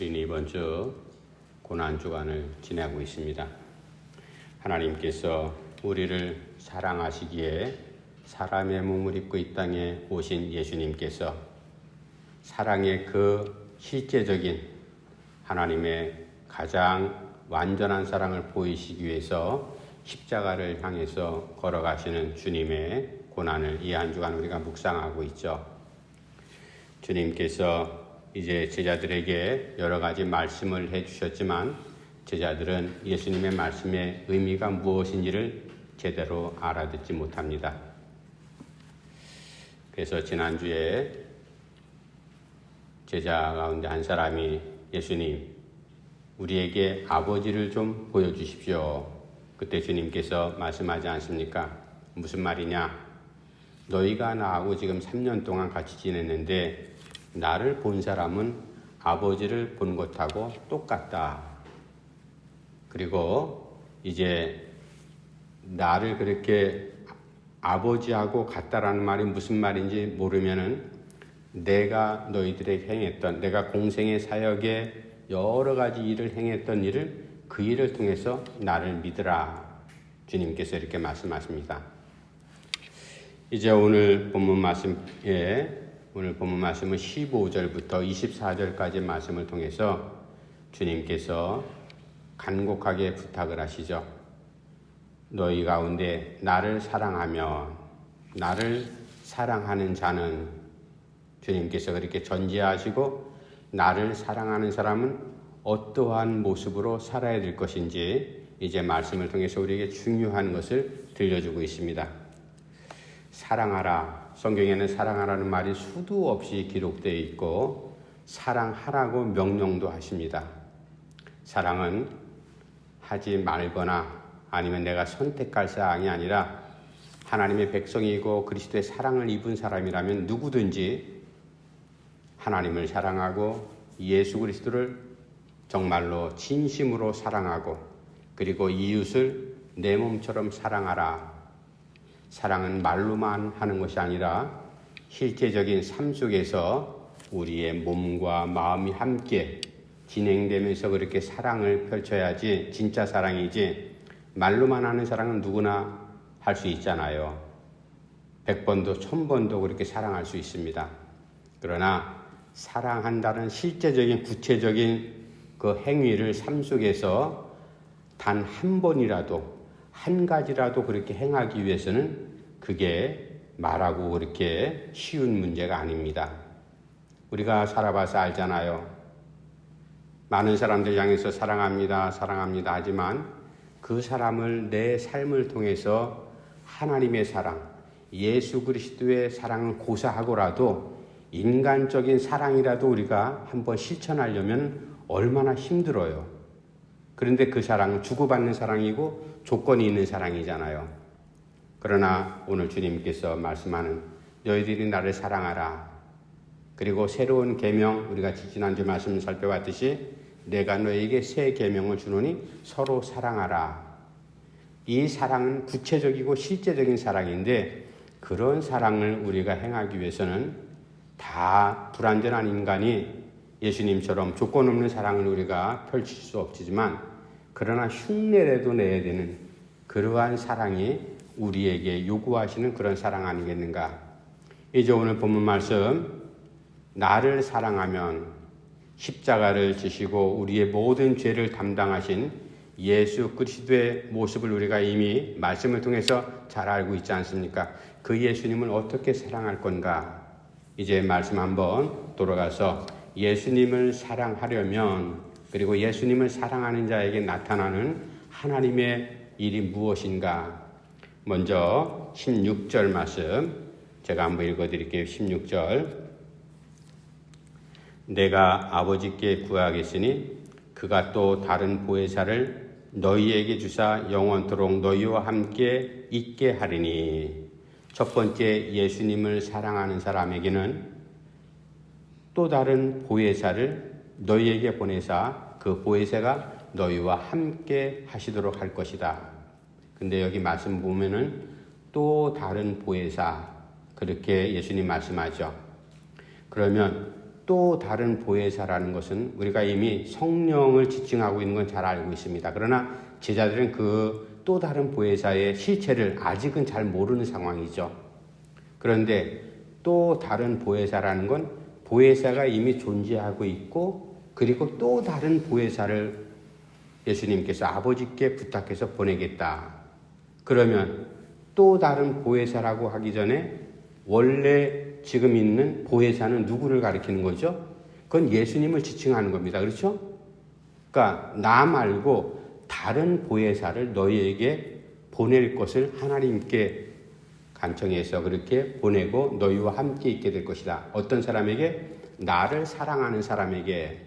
우리는 이번 주 고난주간을 지내고 있습니다. 하나님께서 우리를 사랑하시기에 사람의 몸을 입고 이 땅에 오신 예수님께서 사랑의 그 실제적인 하나님의 가장 완전한 사랑을 보이시기 위해서 십자가를 향해서 걸어가시는 주님의 고난을 이 한 주간 우리가 묵상하고 있죠. 주님께서 이제 제자들에게 여러 가지 말씀을 해주셨지만 제자들은 예수님의 말씀의 의미가 무엇인지를 제대로 알아듣지 못합니다. 그래서 지난주에 제자 가운데 한 사람이 예수님, 우리에게 아버지를 좀 보여주십시오. 그때 주님께서 말씀하지 않습니까? 무슨 말이냐? 너희가 나하고 지금 3년 동안 같이 지냈는데 나를 본 사람은 아버지를 본 것하고 똑같다. 그리고 이제 나를 그렇게 아버지하고 같다라는 말이 무슨 말인지 모르면은 내가 너희들에게 행했던, 내가 공생의 사역에 여러 가지 일을 행했던 일을 그 일을 통해서 나를 믿으라. 주님께서 이렇게 말씀하십니다. 이제 오늘 본문 말씀은 15절부터 24절까지 말씀을 통해서 주님께서 간곡하게 부탁을 하시죠. 너희 가운데 나를 사랑하면, 나를 사랑하는 자는, 주님께서 그렇게 전제하시고 나를 사랑하는 사람은 어떠한 모습으로 살아야 될 것인지 이제 말씀을 통해서 우리에게 중요한 것을 들려주고 있습니다. 사랑하라. 성경에는 사랑하라는 말이 수도 없이 기록되어 있고 사랑하라고 명령도 하십니다. 사랑은 하지 말거나 아니면 내가 선택할 사항이 아니라 하나님의 백성이고 그리스도의 사랑을 입은 사람이라면 누구든지 하나님을 사랑하고 예수 그리스도를 정말로 진심으로 사랑하고 그리고 이웃을 내 몸처럼 사랑하라. 사랑은 말로만 하는 것이 아니라 실제적인 삶 속에서 우리의 몸과 마음이 함께 진행되면서 그렇게 사랑을 펼쳐야지 진짜 사랑이지 말로만 하는 사랑은 누구나 할 수 있잖아요. 100번도 1000번도 그렇게 사랑할 수 있습니다. 그러나 사랑한다는 실제적인 구체적인 그 행위를 삶 속에서 단 한 번이라도 한 가지라도 그렇게 행하기 위해서는 그게 말하고 그렇게 쉬운 문제가 아닙니다. 우리가 살아봐서 알잖아요. 많은 사람들 향해서 사랑합니다, 사랑합니다 하지만 그 사람을 내 삶을 통해서 하나님의 사랑, 예수 그리스도의 사랑을 고사하고라도 인간적인 사랑이라도 우리가 한번 실천하려면 얼마나 힘들어요. 그런데 그 사랑은 주고받는 사랑이고 조건이 있는 사랑이잖아요. 그러나 오늘 주님께서 말씀하는 너희들이 나를 사랑하라. 그리고 새로운 계명, 우리가 지난주 말씀을 살펴봤듯이 내가 너에게 새 계명을 주노니 서로 사랑하라. 이 사랑은 구체적이고 실제적인 사랑인데 그런 사랑을 우리가 행하기 위해서는 다 불완전한 인간이 예수님처럼 조건 없는 사랑을 우리가 펼칠 수 없지만 그러나 흉내라도 내야 되는 그러한 사랑이 우리에게 요구하시는 그런 사랑 아니겠는가. 이제 오늘 본문 말씀 나를 사랑하면 십자가를 지시고 우리의 모든 죄를 담당하신 예수 그리스도의 모습을 우리가 이미 말씀을 통해서 잘 알고 있지 않습니까? 그 예수님을 어떻게 사랑할 건가? 이제 말씀 한번 돌아가서 예수님을 사랑하려면 그리고 예수님을 사랑하는 자에게 나타나는 하나님의 일이 무엇인가? 먼저 16절 말씀 제가 한번 읽어드릴게요. 16절 내가 아버지께 구하겠으니 그가 또 다른 보혜사를 너희에게 주사 영원토록 너희와 함께 있게 하리니. 첫 번째 예수님을 사랑하는 사람에게는 또 다른 보혜사를 너희에게 보내사 그 보혜사가 너희와 함께 하시도록 할 것이다. 근데 여기 말씀 보면은 또 다른 보혜사 그렇게 예수님 말씀하죠. 그러면 또 다른 보혜사라는 것은 우리가 이미 성령을 지칭하고 있는 건 잘 알고 있습니다. 그러나 제자들은 그 또 다른 보혜사의 실체를 아직은 잘 모르는 상황이죠. 그런데 또 다른 보혜사라는 건 보혜사가 이미 존재하고 있고, 그리고 또 다른 보혜사를 예수님께서 아버지께 부탁해서 보내겠다. 그러면 또 다른 보혜사라고 하기 전에 원래 지금 있는 보혜사는 누구를 가리키는 거죠? 그건 예수님을 지칭하는 겁니다. 그렇죠? 그러니까 나 말고 다른 보혜사를 너희에게 보낼 것을 하나님께 간청해서 그렇게 보내고 너희와 함께 있게 될 것이다. 어떤 사람에게? 나를 사랑하는 사람에게.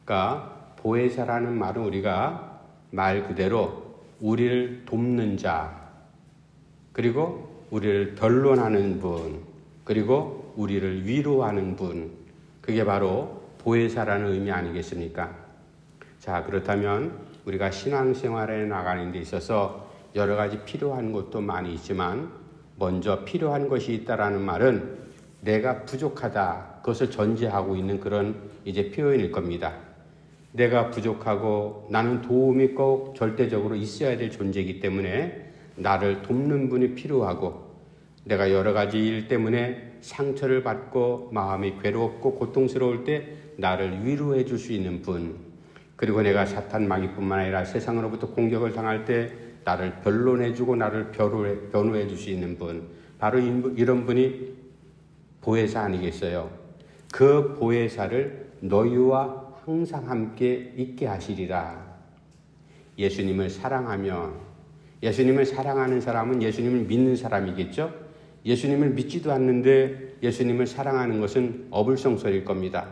그러니까 보혜사라는 말은 우리가 말 그대로 우리를 돕는 자, 그리고 우리를 변론하는 분, 그리고 우리를 위로하는 분, 그게 바로 보혜사라는 의미 아니겠습니까? 자, 그렇다면 우리가 신앙생활에 나가는 데 있어서 여러 가지 필요한 것도 많이 있지만 먼저 필요한 것이 있다라는 말은 내가 부족하다, 그것을 전제하고 있는 그런 이제 표현일 겁니다. 내가 부족하고 나는 도움이 꼭 절대적으로 있어야 될 존재이기 때문에 나를 돕는 분이 필요하고, 내가 여러 가지 일 때문에 상처를 받고 마음이 괴롭고 고통스러울 때 나를 위로해 줄 수 있는 분, 그리고 내가 사탄 마귀뿐만 아니라 세상으로부터 공격을 당할 때 나를 변론해 주고 나를 변호해 줄 수 있는 분, 바로 이런 분이 보혜사 아니겠어요? 그 보혜사를 너희와 항상 함께 있게 하시리라. 예수님을 사랑하면, 예수님을 사랑하는 사람은 예수님을 믿는 사람이겠죠? 예수님을 믿지도 않는데 예수님을 사랑하는 것은 어불성설일 겁니다.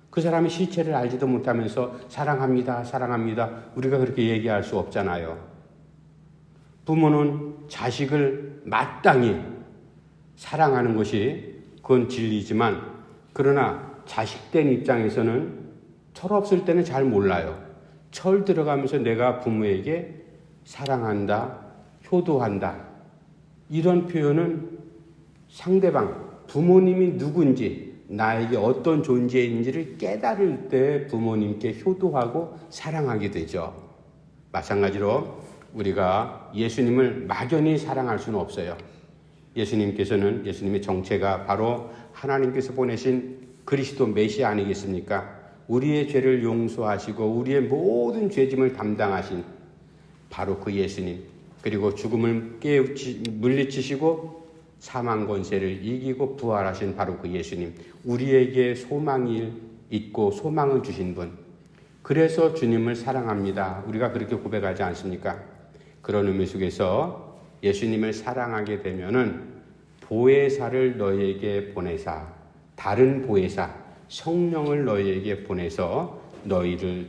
그 사람의 실체를 알지도 못하면서 사랑합니다, 사랑합니다, 우리가 그렇게 얘기할 수 없잖아요. 부모는 자식을 마땅히 사랑하는 것이 그건 진리지만, 그러나 자식된 입장에서는 철없을 때는 잘 몰라요. 철 들어가면서 내가 부모에게 사랑한다, 효도한다, 이런 표현은 상대방, 부모님이 누군지, 나에게 어떤 존재인지를 깨달을 때 부모님께 효도하고 사랑하게 되죠. 마찬가지로 우리가 예수님을 막연히 사랑할 수는 없어요. 예수님께서는, 예수님의 정체가 바로 하나님께서 보내신 그리스도 메시아 아니겠습니까? 우리의 죄를 용서하시고 우리의 모든 죄짐을 담당하신 바로 그 예수님, 그리고 죽음을 물리치시고 사망 권세를 이기고 부활하신 바로 그 예수님, 우리에게 소망이 있고 소망을 주신 분, 그래서 주님을 사랑합니다, 우리가 그렇게 고백하지 않습니까? 그런 의미 속에서 예수님을 사랑하게 되면은 보혜사를 너희에게 보내사, 다른 보혜사 성령을 너희에게 보내서 너희를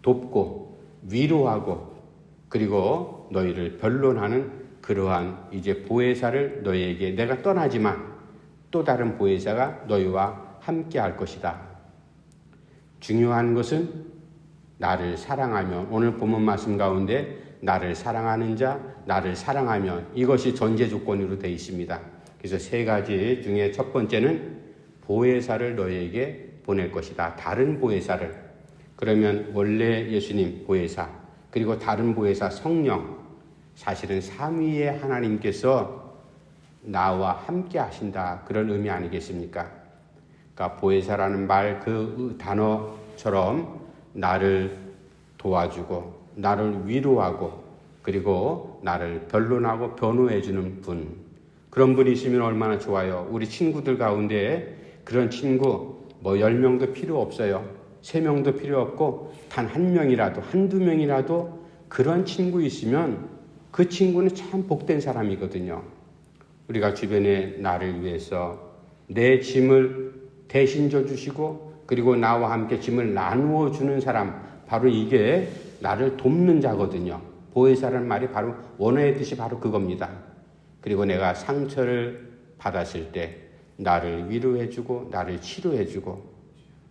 돕고 위로하고 그리고 너희를 변론하는 그러한 이제 보혜사를 너희에게 내가 떠나지만 또 다른 보혜사가 너희와 함께 할 것이다. 중요한 것은 나를 사랑하면, 오늘 본문 말씀 가운데 나를 사랑하는 자, 나를 사랑하면, 이것이 전제 조건으로 되어 있습니다. 그래서 세 가지 중에 첫 번째는 보혜사를 너희에게 보낼 것이다. 다른 보혜사를. 그러면 원래 예수님 보혜사, 그리고 다른 보혜사 성령, 사실은 삼위의 하나님께서 나와 함께 하신다, 그런 의미 아니겠습니까? 그러니까 보혜사라는 말 그 단어처럼 나를 도와주고 나를 위로하고 그리고 나를 변론하고 변호해 주는 분, 그런 분이 있으면 얼마나 좋아요. 우리 친구들 가운데 그런 친구 10명도 필요 없어요. 3명도 필요 없고 단 1명이라도, 한두 명이라도 그런 친구 있으면 그 친구는 참 복된 사람이거든요. 우리가 주변에 나를 위해서 내 짐을 대신 져주시고 그리고 나와 함께 짐을 나누어 주는 사람, 바로 이게 나를 돕는 자거든요. 보혜사라는 말이 바로 원어의 뜻이 바로 그겁니다. 그리고 내가 상처를 받았을 때 나를 위로해주고 나를 치료해주고,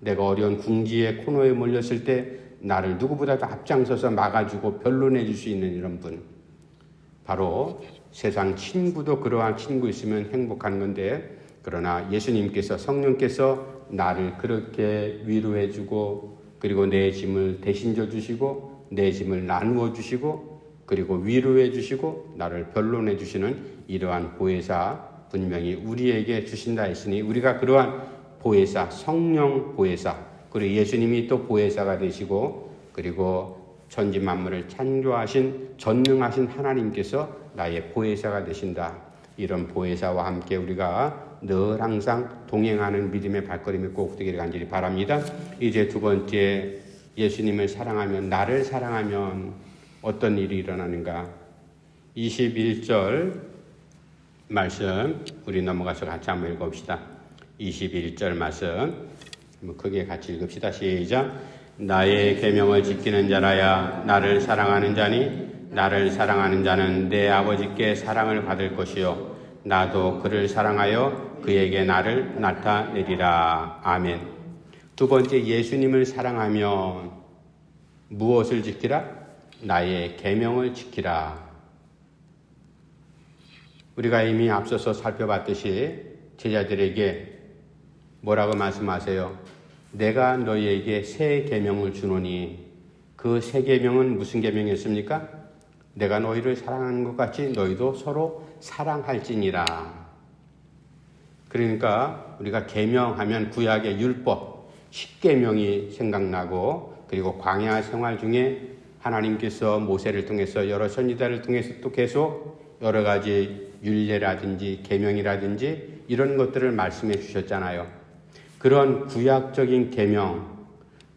내가 어려운 궁지의 코너에 몰렸을 때 나를 누구보다도 앞장서서 막아주고 변론해 줄 수 있는 이런 분, 바로 세상 친구도 그러한 친구 있으면 행복한 건데 그러나 예수님께서 성령께서 나를 그렇게 위로해 주고 그리고 내 짐을 대신 져 주시고 내 짐을 나누어 주시고 그리고 위로해 주시고 나를 변론해 주시는 이러한 보혜사 분명히 우리에게 주신다 했으니 우리가 그러한 보혜사 성령 보혜사 그리고 예수님이 또 보혜사가 되시고 그리고 천지 만물을 창조하신 전능하신 하나님께서 나의 보혜사가 되신다. 이런 보혜사와 함께 우리가 늘 항상 동행하는 믿음의 발걸음이 꼭 되기를 간절히 바랍니다. 이제 두 번째 예수님을 사랑하면 나를 사랑하면 어떤 일이 일어나는가? 21절 말씀 우리 넘어가서 같이 한번 읽어봅시다. 21절 말씀 크게 같이 읽읍시다. 시작. 나의 계명을 지키는 자라야 나를 사랑하는 자니 나를 사랑하는 자는 내 아버지께 사랑을 받을 것이요 나도 그를 사랑하여 그에게 나를 나타내리라. 아멘. 두 번째 예수님을 사랑하면 무엇을 지키라? 나의 계명을 지키라. 우리가 이미 앞서서 살펴봤듯이 제자들에게 뭐라고 말씀하세요? 내가 너희에게 새 계명을 주노니 그 새 계명은 무슨 계명이었습니까? 내가 너희를 사랑하는 것 같이 너희도 서로 사랑할지니라. 그러니까 우리가 계명하면 구약의 율법, 십계명이 생각나고 그리고 광야 생활 중에 하나님께서 모세를 통해서 여러 선지자를 통해서 또 계속 여러 가지 율례라든지 계명이라든지 이런 것들을 말씀해 주셨잖아요. 그런 구약적인 계명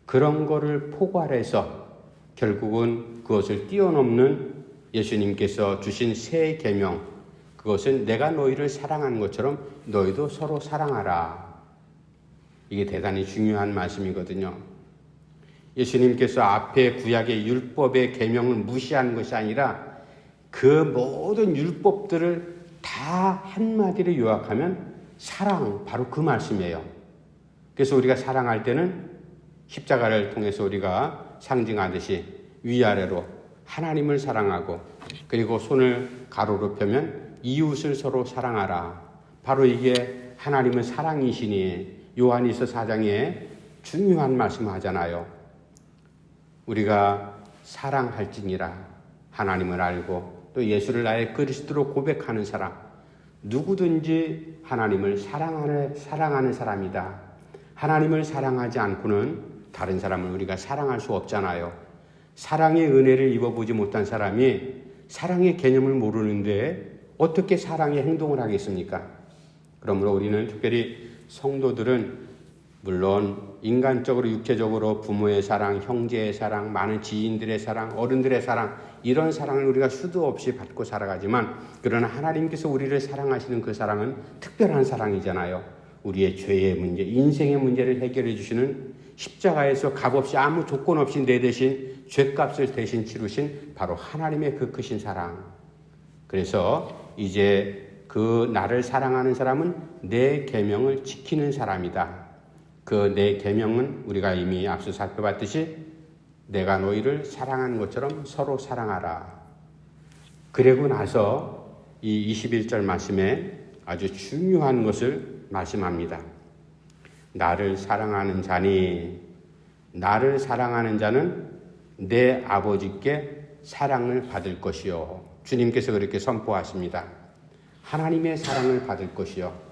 그런 거를 포괄해서 결국은 그것을 뛰어넘는 예수님께서 주신 새 계명 그것은 내가 너희를 사랑하는 것처럼 너희도 서로 사랑하라. 이게 대단히 중요한 말씀이거든요. 예수님께서 앞에 구약의 율법의 계명을 무시하는 것이 아니라 그 모든 율법들을 다 한마디로 요약하면 사랑 바로 그 말씀이에요. 그래서 우리가 사랑할 때는 십자가를 통해서 우리가 상징하듯이 위아래로 하나님을 사랑하고 그리고 손을 가로로 펴면 이웃을 서로 사랑하라. 바로 이게 하나님은 사랑이시니 요한일서 4장에 중요한 말씀을 하잖아요. 우리가 사랑할지니라. 하나님을 알고 또 예수를 나의 그리스도로 고백하는 사람 누구든지 하나님을 사랑하는 사람이다. 하나님을 사랑하지 않고는 다른 사람을 우리가 사랑할 수 없잖아요. 사랑의 은혜를 입어보지 못한 사람이 사랑의 개념을 모르는데 어떻게 사랑의 행동을 하겠습니까? 그러므로 우리는 특별히 성도들은 물론 인간적으로 육체적으로 부모의 사랑, 형제의 사랑, 많은 지인들의 사랑, 어른들의 사랑 이런 사랑을 우리가 수도 없이 받고 살아가지만 그러나 하나님께서 우리를 사랑하시는 그 사랑은 특별한 사랑이잖아요. 우리의 죄의 문제, 인생의 문제를 해결해 주시는 십자가에서 값없이 아무 조건 없이 내 대신 죄값을 대신 치르신 바로 하나님의 그 크신 사랑. 그래서 이제 그 나를 사랑하는 사람은 내 계명을 지키는 사람이다. 그 내 계명은 우리가 이미 앞서 살펴봤듯이 내가 너희를 사랑하는 것처럼 서로 사랑하라. 그리고 나서 이 21절 말씀에 아주 중요한 것을 말씀합니다. 나를 사랑하는 자니 나를 사랑하는 자는 내 아버지께 사랑을 받을 것이요. 주님께서 그렇게 선포하십니다. 하나님의 사랑을 받을 것이요.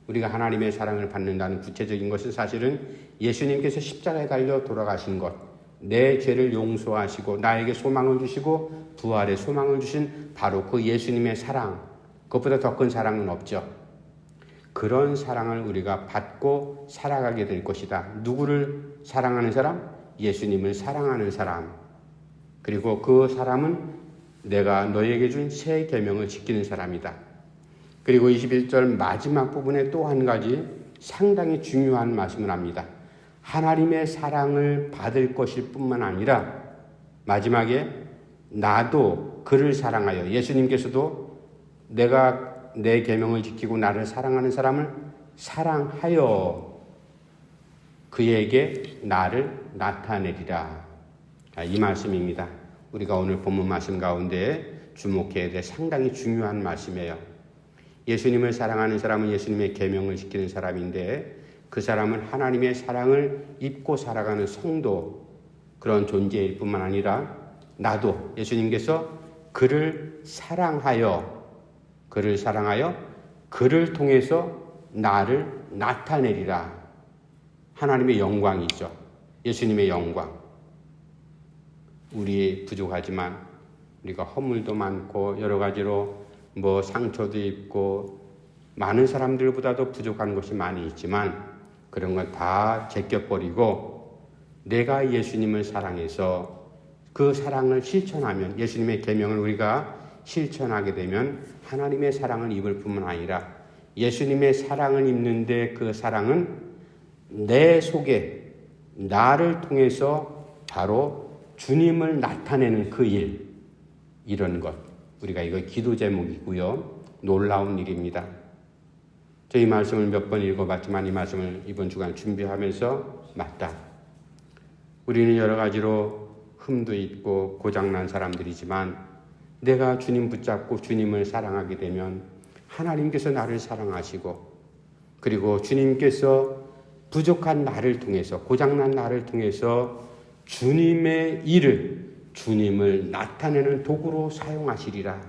우리가 하나님의 사랑을 받는다는 구체적인 것은 사실은 예수님께서 십자가에 달려 돌아가신 것, 내 죄를 용서하시고 나에게 소망을 주시고 부활의 소망을 주신 바로 그 예수님의 사랑, 그것보다 더 큰 사랑은 없죠. 그런 사랑을 우리가 받고 살아가게 될 것이다. 누구를 사랑하는 사람? 예수님을 사랑하는 사람. 그리고 그 사람은 내가 너에게 준 새 계명을 지키는 사람이다. 그리고 21절 마지막 부분에 또 한 가지 상당히 중요한 말씀을 합니다. 하나님의 사랑을 받을 것일 뿐만 아니라 마지막에 나도 그를 사랑하여 예수님께서도 내가 내 계명을 지키고 나를 사랑하는 사람을 사랑하여 그에게 나를 나타내리라. 이 말씀입니다. 우리가 오늘 본문 말씀 가운데 주목해야 될 상당히 중요한 말씀이에요. 예수님을 사랑하는 사람은 예수님의 계명을 지키는 사람인데 그 사람은 하나님의 사랑을 입고 살아가는 성도, 그런 존재일 뿐만 아니라 나도 예수님께서 그를 사랑하여 그를 통해서 나를 나타내리라. 하나님의 영광이죠. 예수님의 영광. 우리 부족하지만 우리가 허물도 많고 여러 가지로 상처도 입고 많은 사람들보다도 부족한 것이 많이 있지만 그런 건 다 제껴버리고 내가 예수님을 사랑해서 그 사랑을 실천하면, 예수님의 계명을 우리가 실천하게 되면 하나님의 사랑을 입을 뿐만 아니라 예수님의 사랑을 입는데 그 사랑은 내 속에 나를 통해서 바로 주님을 나타내는 그 일, 이런 것, 우리가 이거 기도 제목이고요. 놀라운 일입니다. 저희 말씀을 몇 번 읽어봤지만 이 말씀을 이번 주간 준비하면서 맞다. 우리는 여러 가지로 흠도 있고 고장난 사람들이지만 내가 주님 붙잡고 주님을 사랑하게 되면 하나님께서 나를 사랑하시고 그리고 주님께서 부족한 나를 통해서, 고장난 나를 통해서 주님의 일을, 주님을 나타내는 도구로 사용하시리라.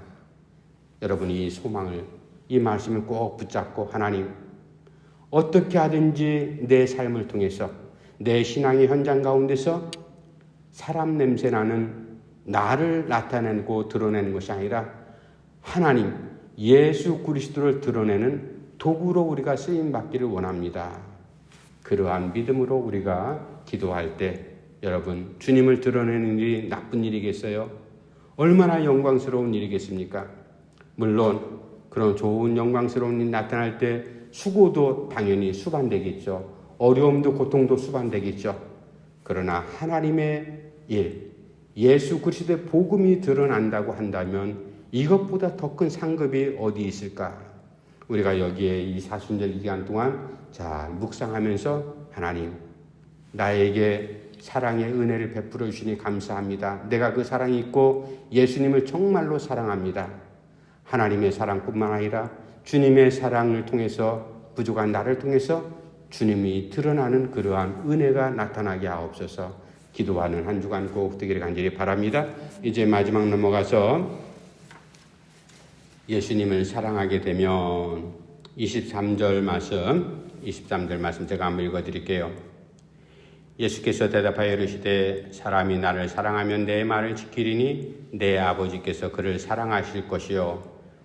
여러분이 이 소망을, 이 말씀을 꼭 붙잡고 하나님, 어떻게 하든지 내 삶을 통해서 내 신앙의 현장 가운데서 사람 냄새 나는 나를 나타내고 드러내는 것이 아니라 하나님, 예수 그리스도를 드러내는 도구로 우리가 쓰임받기를 원합니다. 그러한 믿음으로 우리가 기도할 때 여러분, 주님을 드러내는 일이 나쁜 일이겠어요? 얼마나 영광스러운 일이겠습니까? 물론 그런 좋은 영광스러운 일이 나타날 때 수고도 당연히 수반되겠죠. 어려움도 고통도 수반되겠죠. 그러나 하나님의 일, 예수 그리스도의 복음이 드러난다고 한다면 이것보다 더 큰 상급이 어디 있을까? 우리가 여기에 이 사순절 기간 동안 잘 묵상하면서 하나님, 나에게 사랑의 은혜를 베풀어 주시니 감사합니다. 내가 그 사랑이 있고 예수님을 정말로 사랑합니다. 하나님의 사랑뿐만 아니라 주님의 사랑을 통해서, 부족한 나를 통해서 주님이 드러나는 그러한 은혜가 나타나게 하옵소서. 기도하는 한 주간 꼭 되기를 간절히 바랍니다. 이제 마지막 넘어가서 예수님을 사랑하게 되면 23절 말씀 제가 한번 읽어드릴게요. 예수께서 대답하여 이르시되 사람이 나를 사랑하면 내 말을 지키리니 내 아버지께서 그를 사랑하실 것이요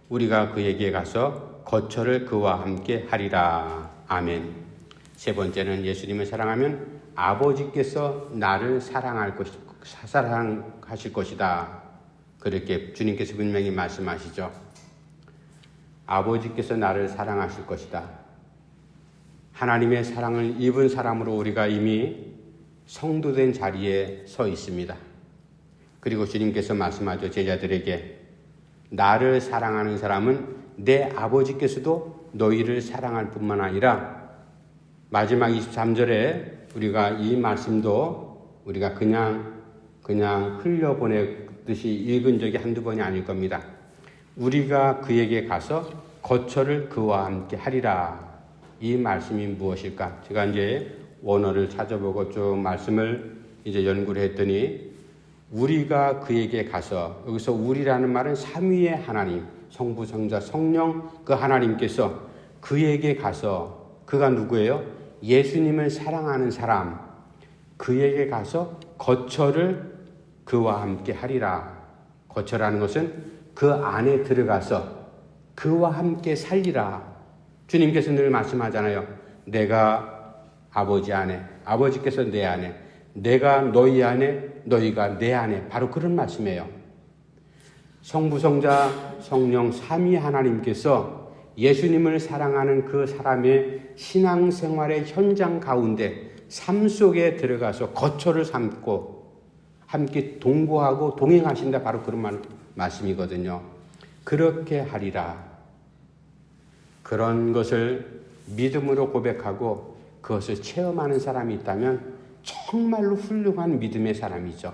우리가 그에게 가서 거처를 그와 함께 하리라. 아멘. 세 번째는 예수님을 사랑하면 아버지께서 나를 사랑하실 것이다. 그렇게 주님께서 분명히 말씀하시죠. 아버지께서 나를 사랑하실 것이다. 하나님의 사랑을 입은 사람으로 우리가 이미 성도된 자리에 서 있습니다. 그리고 주님께서 말씀하죠. 제자들에게 나를 사랑하는 사람은 내 아버지께서도 너희를 사랑할 뿐만 아니라, 마지막 23절에 우리가 이 말씀도 우리가 그냥 흘려보내듯이 읽은 적이 한두 번이 아닐 겁니다. 우리가 그에게 가서 거처를 그와 함께 하리라. 이 말씀이 무엇일까? 제가 이제 원어를 찾아보고 쭉 말씀을 이제 연구를 했더니 우리가 그에게 가서, 여기서 우리라는 말은 삼위의 하나님, 성부, 성자, 성령, 그 하나님께서 그에게 가서, 그가 누구예요? 예수님을 사랑하는 사람, 그에게 가서 거처를 그와 함께 하리라. 거처라는 것은 그 안에 들어가서 그와 함께 살리라. 주님께서 늘 말씀하잖아요. 내가 아버지 안에, 아버지께서 내 안에, 내가 너희 안에, 너희가 내 안에, 바로 그런 말씀이에요. 성부, 성자, 성령 삼위 하나님께서 예수님을 사랑하는 그 사람의 신앙생활의 현장 가운데 삶 속에 들어가서 거처를 삼고 함께 동거하고 동행하신다. 바로 그런 말씀이거든요. 그렇게 하리라. 그런 것을 믿음으로 고백하고 그것을 체험하는 사람이 있다면 정말로 훌륭한 믿음의 사람이죠.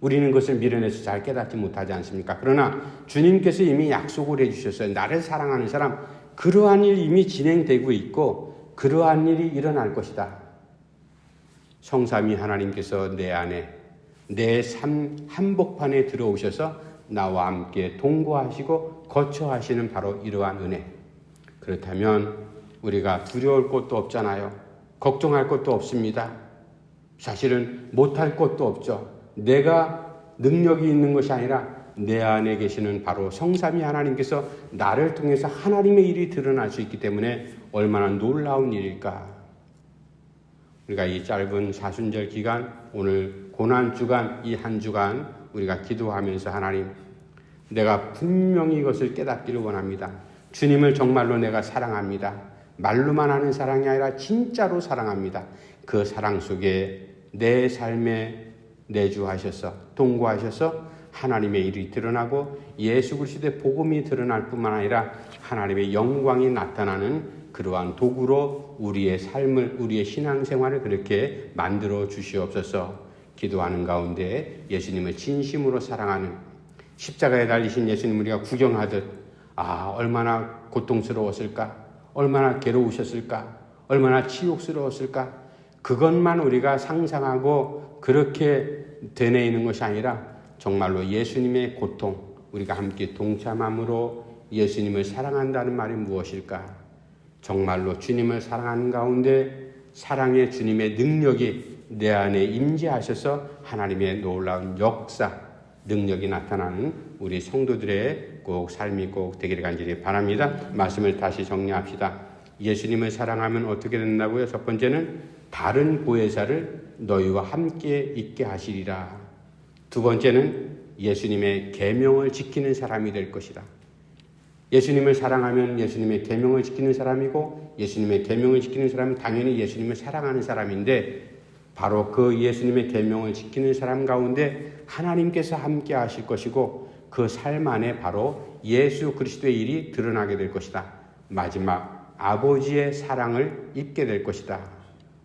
우리는 그것을 밀어내서 잘 깨닫지 못하지 않습니까? 그러나 주님께서 이미 약속을 해주셨어요. 나를 사랑하는 사람, 그러한 일이 이미 진행되고 있고 그러한 일이 일어날 것이다. 성삼위 하나님께서 내 안에, 내 삶 한복판에 들어오셔서 나와 함께 동거하시고 거처하시는 바로 이러한 은혜. 그렇다면 우리가 두려울 것도 없잖아요. 걱정할 것도 없습니다. 사실은 못할 것도 없죠. 내가 능력이 있는 것이 아니라 내 안에 계시는 바로 성삼위 하나님께서 나를 통해서 하나님의 일이 드러날 수 있기 때문에 얼마나 놀라운 일일까. 우리가 이 짧은 사순절 기간, 오늘 고난주간, 이 한 주간 우리가 기도하면서 하나님, 내가 분명히 이것을 깨닫기를 원합니다. 주님을 정말로 내가 사랑합니다. 말로만 하는 사랑이 아니라 진짜로 사랑합니다. 그 사랑 속에 내 삶에 내주하셔서 동거하셔서 하나님의 일이 드러나고 예수 그리스도의 복음이 드러날 뿐만 아니라 하나님의 영광이 나타나는 그러한 도구로 우리의 삶을, 우리의 신앙생활을 그렇게 만들어 주시옵소서. 기도하는 가운데 예수님을 진심으로 사랑하는, 십자가에 달리신 예수님을 우리가 구경하듯 얼마나 고통스러웠을까, 얼마나 괴로우셨을까, 얼마나 치욕스러웠을까, 그것만 우리가 상상하고 그렇게 되뇌이는 것이 아니라 정말로 예수님의 고통, 우리가 함께 동참함으로 예수님을 사랑한다는 말이 무엇일까? 정말로 주님을 사랑하는 가운데 사랑의 주님의 능력이 내 안에 임재하셔서 하나님의 놀라운 역사, 능력이 나타나는 우리 성도들의 꼭 삶이 꼭 되기를 간절히 바랍니다. 말씀을 다시 정리합시다. 예수님을 사랑하면 어떻게 된다고요? 첫 번째는 다른 보혜사를 너희와 함께 있게 하시리라. 두 번째는 예수님의 계명을 지키는 사람이 될 것이다. 예수님을 사랑하면 예수님의 계명을 지키는 사람이고, 예수님의 계명을 지키는 사람은 당연히 예수님을 사랑하는 사람인데, 바로 그 예수님의 계명을 지키는 사람 가운데 하나님께서 함께 하실 것이고, 그 삶 안에 바로 예수 그리스도의 일이 드러나게 될 것이다. 마지막 아버지의 사랑을 입게 될 것이다.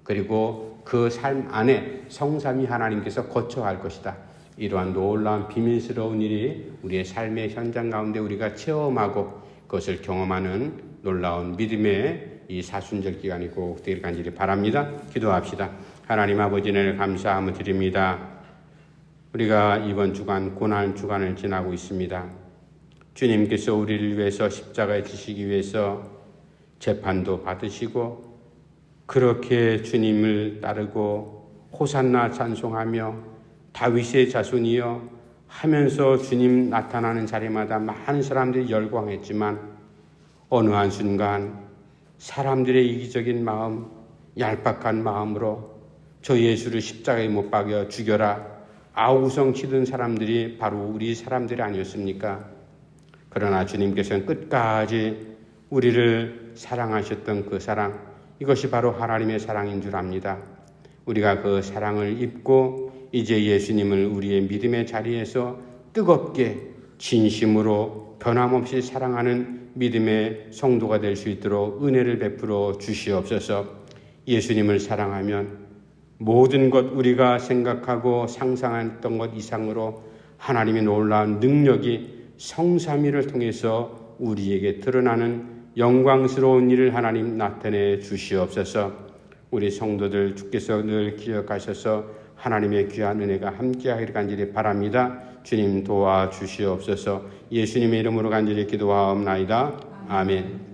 그리고 그 삶 안에 성삼위 하나님께서 거처할 것이다. 이러한 놀라운 비밀스러운 일이 우리의 삶의 현장 가운데 우리가 체험하고 그것을 경험하는 놀라운 믿음의 이 사순절 기간이 꼭 되길 간절히 바랍니다. 기도합시다. 하나님 아버지를 감사함을 드립니다. 우리가 이번 주간 고난 주간을 지나고 있습니다. 주님께서 우리를 위해서 십자가에 지시기 위해서 재판도 받으시고 그렇게 주님을 따르고 호산나 찬송하며 다윗의 자손이여 하면서 주님 나타나는 자리마다 많은 사람들이 열광했지만 어느 한순간 사람들의 이기적인 마음, 얄팍한 마음으로 저 예수를 십자가에 못 박여 죽여라 아우성 치던 사람들이 바로 우리 사람들이 아니었습니까? 그러나 주님께서는 끝까지 우리를 사랑하셨던 그 사랑, 이것이 바로 하나님의 사랑인 줄 압니다. 우리가 그 사랑을 입고 이제 예수님을 우리의 믿음의 자리에서 뜨겁게 진심으로 변함없이 사랑하는 믿음의 성도가 될 수 있도록 은혜를 베풀어 주시옵소서. 예수님을 사랑하면 모든 것 우리가 생각하고 상상했던 것 이상으로 하나님의 놀라운 능력이 성삼위를 통해서 우리에게 드러나는 영광스러운 일을 하나님 나타내 주시옵소서. 우리 성도들 주께서 늘 기억하셔서 하나님의 귀한 은혜가 함께하기를 간절히 바랍니다. 주님 도와주시옵소서. 예수님의 이름으로 간절히 기도하옵나이다. 아멘.